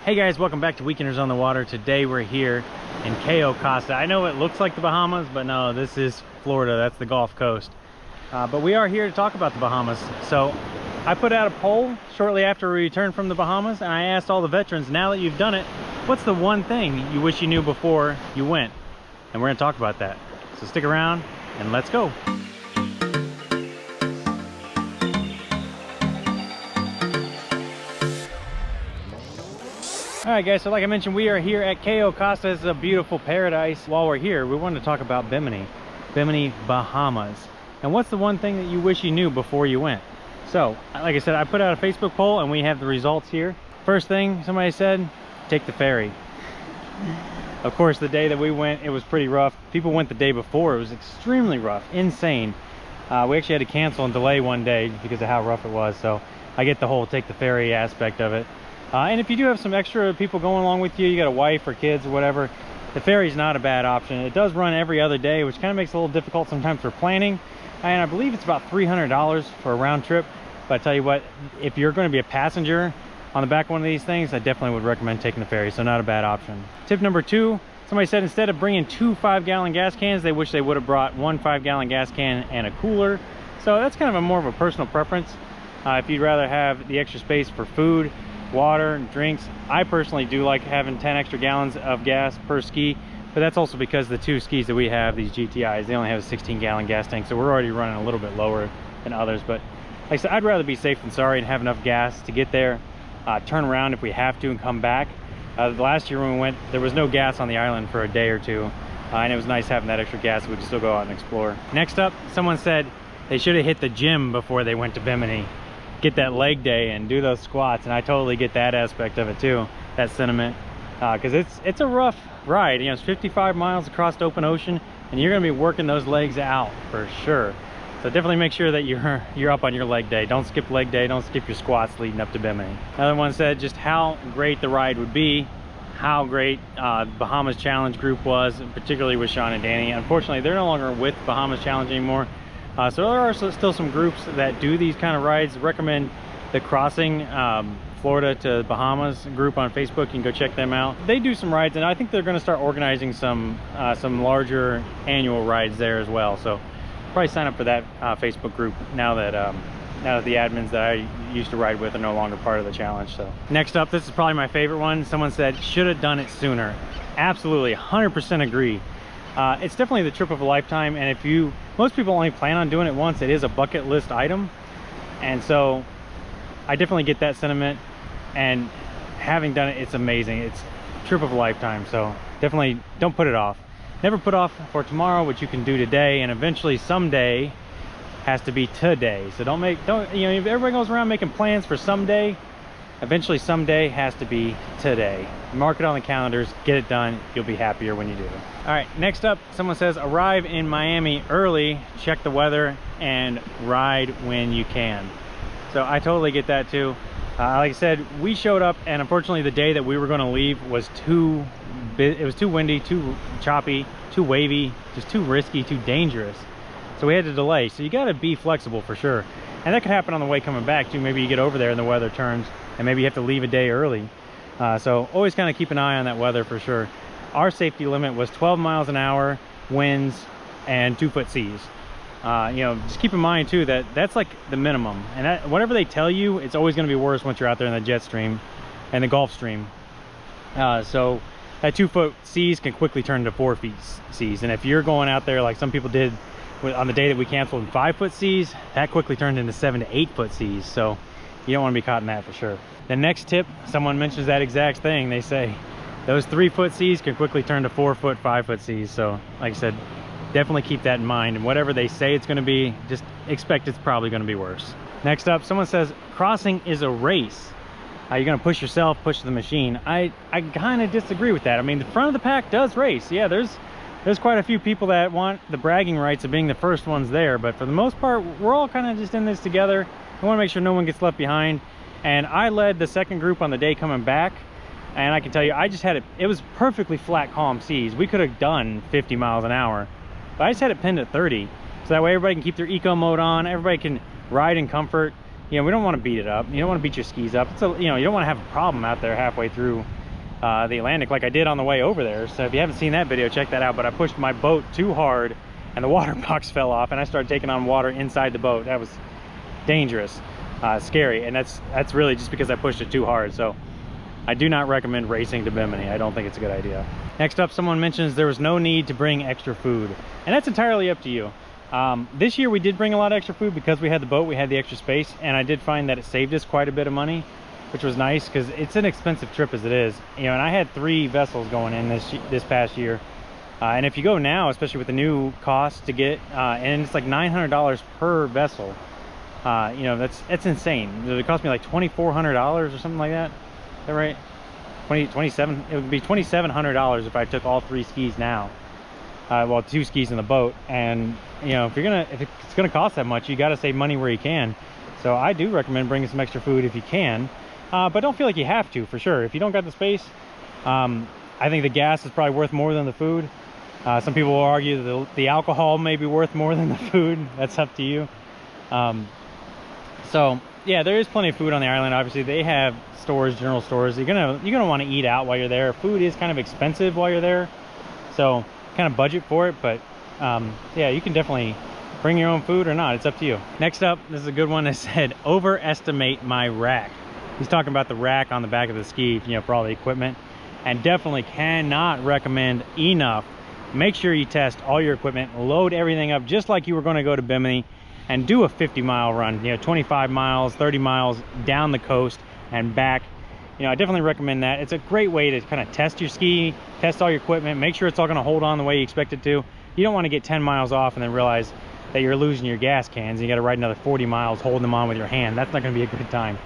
Hey guys, welcome back to Weekenders on the Water. Today we're here in Cayo Costa. I know it looks like the Bahamas, but no, this is Florida. That's the Gulf Coast. But we are here to talk about the Bahamas. So I put out a poll shortly after we returned from the Bahamas, and I asked all the veterans, now that you've done it, what's the one thing you wish you knew before you went? And we're gonna talk about that. So stick around and let's go. All right guys, so like I mentioned, we are here at Cayo Costa. It's a beautiful paradise. While we're here, we wanted to talk about Bimini, Bahamas. And what's the one thing that you wish you knew before you went? So, like I said, I put out a Facebook poll and we have the results here. First thing somebody said, take the ferry. Of course, the day that we went, it was pretty rough. People went the day before. It was extremely rough, insane. We actually had to cancel and delay one day because of how rough it was. So I get the whole take the ferry aspect of it. And if you do have some extra people going along with you, you got a wife or kids or whatever, the ferry's not a bad option. It does run every other day, which kind of makes it a little difficult sometimes for planning. And I believe it's about $300 for a round trip. But I tell you what, if you're going to be a passenger on the back of one of these things, I definitely would recommend taking the ferry, so not a bad option. Tip number 2, somebody said instead of bringing 2 5-gallon gas cans, they wish they would have brought 1 5-gallon gas can and a cooler. So that's kind of more of a personal preference. If you'd rather have the extra space for food, water, drinks, I personally do like having 10 extra gallons of gas per ski, but that's also because the 2 skis that we have, these GTIs, they only have a 16-gallon gas tank, so we're already running a little bit lower than others. But like I said, I'd rather be safe than sorry and have enough gas to get there, turn around if we have to and come back. Last year when we went, there was no gas on the island for a day or two, and it was nice having that extra gas so we could still go out and explore. Next up, someone said they should have hit the gym before they went to Bimini. Get that leg day and do those squats, and I totally get that aspect of it too, that sentiment, because it's a rough ride. You know, it's 55 miles across the open ocean, and you're going to be working those legs out for sure. So definitely make sure that you're up on your leg day. Don't skip leg day, don't skip your squats leading up to Bimini. Another one said just how great the ride would be, how great Bahamas Challenge group was, particularly with Sean and Danny. Unfortunately, they're no longer with Bahamas Challenge anymore. So there are still some groups that do these kind of rides. Recommend the Crossing Florida to Bahamas group on Facebook. You can go check them out. They do some rides, and I think they're going to start organizing some larger annual rides there as well. So probably sign up for that Facebook group now that the admins that I used to ride with are no longer part of the challenge. So next up, this is probably my favorite one. Someone said should have done it sooner. Absolutely, 100% agree. It's definitely the trip of a lifetime, and most people only plan on doing it once. It is a bucket list item, and so I definitely get that sentiment, and having done it, it's amazing. It's a trip of a lifetime, so definitely don't put it off. Never put off for tomorrow what you can do today, and eventually someday has to be today. So don't if everybody goes around making plans for someday, eventually someday has to be today. Mark it on the calendars, get it done, you'll be happier when you do. All right, next up, someone says arrive in Miami early, check the weather, and ride when you can. So I totally get that too. Like I said, we showed up, and unfortunately the day that we were going to leave was too windy, too choppy, too wavy, just too risky, too dangerous. So we had to delay. So you got to be flexible for sure. And that could happen on the way coming back too. Maybe you get over there and the weather turns, and maybe you have to leave a day early. So always kind of keep an eye on that weather for sure. Our safety limit was 12 miles an hour, winds, and 2-foot seas. Just keep in mind too that that's like the minimum. And whatever they tell you, it's always going to be worse once you're out there in the jet stream and the Gulf Stream. So that 2-foot seas can quickly turn to 4-foot seas. And if you're going out there like some people did on the day that we canceled in 5-foot seas, that quickly turned into 7 to 8-foot seas. So you don't want to be caught in that for sure. The next tip, someone mentions that exact thing. They say those 3-foot seas can quickly turn to 4-foot, 5-foot seas. So like I said, definitely keep that in mind. And whatever they say it's going to be, just expect it's probably going to be worse. Next up, someone says crossing is a race. You're going to push yourself, push the machine. I kind of disagree with that. I mean, the front of the pack does race. Yeah, there's quite a few people that want the bragging rights of being the first ones there, but for the most part, we're all kind of just in this together. We want to make sure no one gets left behind. And I led the second group on the day coming back, and I can tell you, I just had it was perfectly flat, calm seas. We could have done 50 miles an hour, but I just had it pinned at 30, so that way everybody can keep their eco mode on, everybody can ride in comfort. you know, we don't want to beat it up. You don't want to beat your skis up. It's a, you know, you don't want to have a problem out there halfway through the Atlantic like I did on the way over there. So if you haven't seen that video, check that out. But I pushed my boat too hard and the water box fell off and I started taking on water inside the boat. That was dangerous, scary, and that's really just because I pushed it too hard. So I do not recommend racing to Bimini. I don't think it's a good idea. Next up, someone mentions there was no need to bring extra food, and that's entirely up to you. This year we did bring a lot of extra food because we had the boat, we had the extra space, and I did find that it saved us quite a bit of money, which was nice because it's an expensive trip as it is. You know, and I had 3 vessels going in this past year. And if you go now, especially with the new cost to get, and it's like $900 per vessel, you know, that's insane. It cost me like $2,400 or something like that. Is that right? 27. It would be $2,700 if I took all 3 skis now. Well, 2 skis in the boat. And you know, if it's gonna cost that much, you got to save money where you can. So I do recommend bringing some extra food if you can, but don't feel like you have to, for sure. If you don't got the space, I think the gas is probably worth more than the food. Some people will argue that the alcohol may be worth more than the food. That's up to you. So yeah, there is plenty of food on the island. Obviously they have stores, general stores. You're gonna want to eat out while you're there. Food is kind of expensive while you're there, so kind of budget for it. But yeah, you can definitely bring your own food or not. It's up to you. Next up, this is a good one that said overestimate my rack. He's talking about the rack on the back of the ski, you know, for all the equipment, and definitely cannot recommend enough. Make sure you test all your equipment, load everything up just like you were going to go to Bimini, and do a 50-mile run, you know, 25 miles, 30 miles down the coast and back. You know, I definitely recommend that. It's a great way to kind of test your ski, test all your equipment, make sure it's all going to hold on the way you expect it to. You don't want to get 10 miles off and then realize that you're losing your gas cans. You got to ride another 40 miles holding them on with your hand. That's not going to be a good time.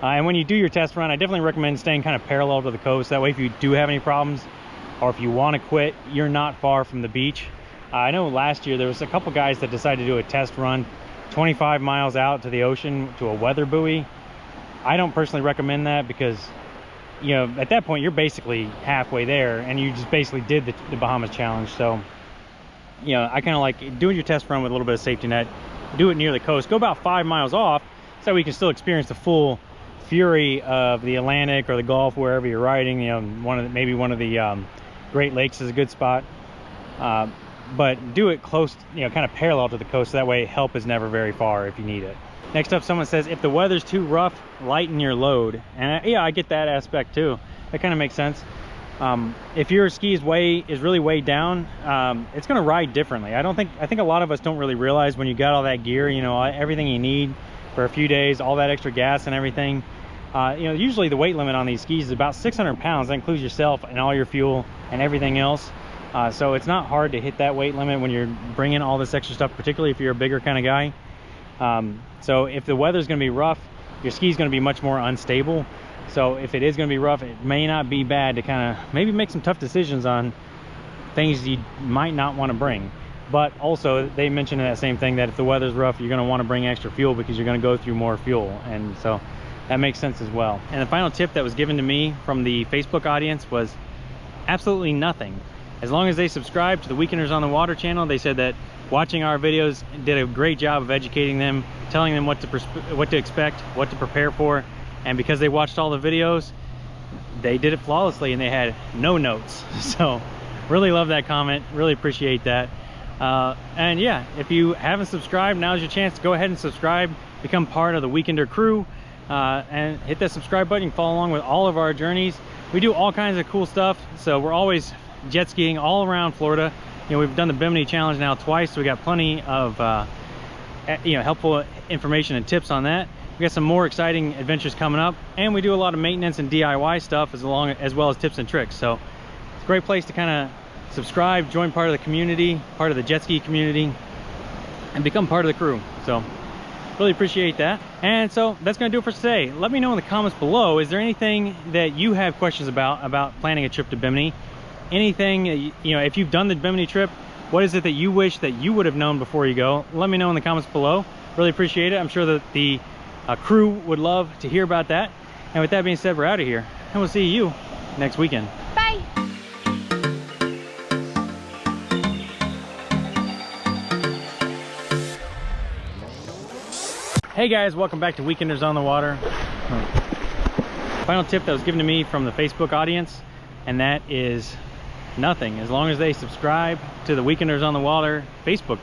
And when you do your test run, I definitely recommend staying kind of parallel to the coast. That way, if you do have any problems or if you want to quit, you're not far from the beach. I know last year there was a couple guys that decided to do a test run 25 miles out to the ocean to a weather buoy. I don't personally recommend that because, you know, at that point you're basically halfway there and you just basically did the Bahamas challenge. So, you know, I kind of like doing your test run with a little bit of safety net. Do it near the coast. Go about 5 miles off so we can still experience the full fury of the Atlantic or the Gulf, wherever you're riding. You know, maybe one of the Great Lakes is a good spot. But do it close, you know, kind of parallel to the coast, so that way help is never very far if you need it. Next up, someone says if the weather's too rough, lighten your load. And yeah, I get that aspect too. That kind of makes sense. If your ski is really weighed down, it's going to ride differently. I think a lot of us don't really realize when you got all that gear, you know, everything you need for a few days, all that extra gas and everything. You know, usually the weight limit on these skis is about 600 pounds. That includes yourself and all your fuel and everything else. So it's not hard to hit that weight limit when you're bringing all this extra stuff, particularly if you're a bigger kind of guy. So if the weather's going to be rough, your ski's going to be much more unstable. So if it is going to be rough, it may not be bad to kind of maybe make some tough decisions on things you might not want to bring. But also they mentioned that same thing, that if the weather's rough, you're going to want to bring extra fuel because you're going to go through more fuel. And so that makes sense as well. And the final tip that was given to me from the Facebook audience was absolutely nothing. As long as they subscribe to the Weekenders on the Water channel, they said that watching our videos did a great job of educating them, telling them what to expect, what to prepare for. And because they watched all the videos, they did it flawlessly and they had no notes. So really love that comment, really appreciate that. And yeah, if you haven't subscribed, now's your chance to go ahead and subscribe, become part of the Weekender crew, and hit that subscribe button. Follow along with all of our journeys. We do all kinds of cool stuff, so we're always jet skiing all around Florida. You know, we've done the Bimini challenge now twice, so we got plenty of you know, helpful information and tips on that. We got some more exciting adventures coming up, and we do a lot of maintenance and DIY stuff as well as tips and tricks. So it's a great place to kind of subscribe, join part of the community, part of the jet ski community, and become part of the crew. So really appreciate that. And so that's going to do it for today. Let me know in the comments below, is there anything that you have questions about planning a trip to Bimini? Anything, you know, if you've done the Bimini trip, what is it that you wish that you would have known before you go? Let me know in the comments below. Really appreciate it. I'm sure that the crew would love to hear about that. And with that being said, we're out of here, and we'll see you next weekend. Bye. Hey guys, welcome back to Weekenders on the Water. Final tip that was given to me from the Facebook audience, and that is nothing. As long as they subscribe to the Weekenders on the Water Facebook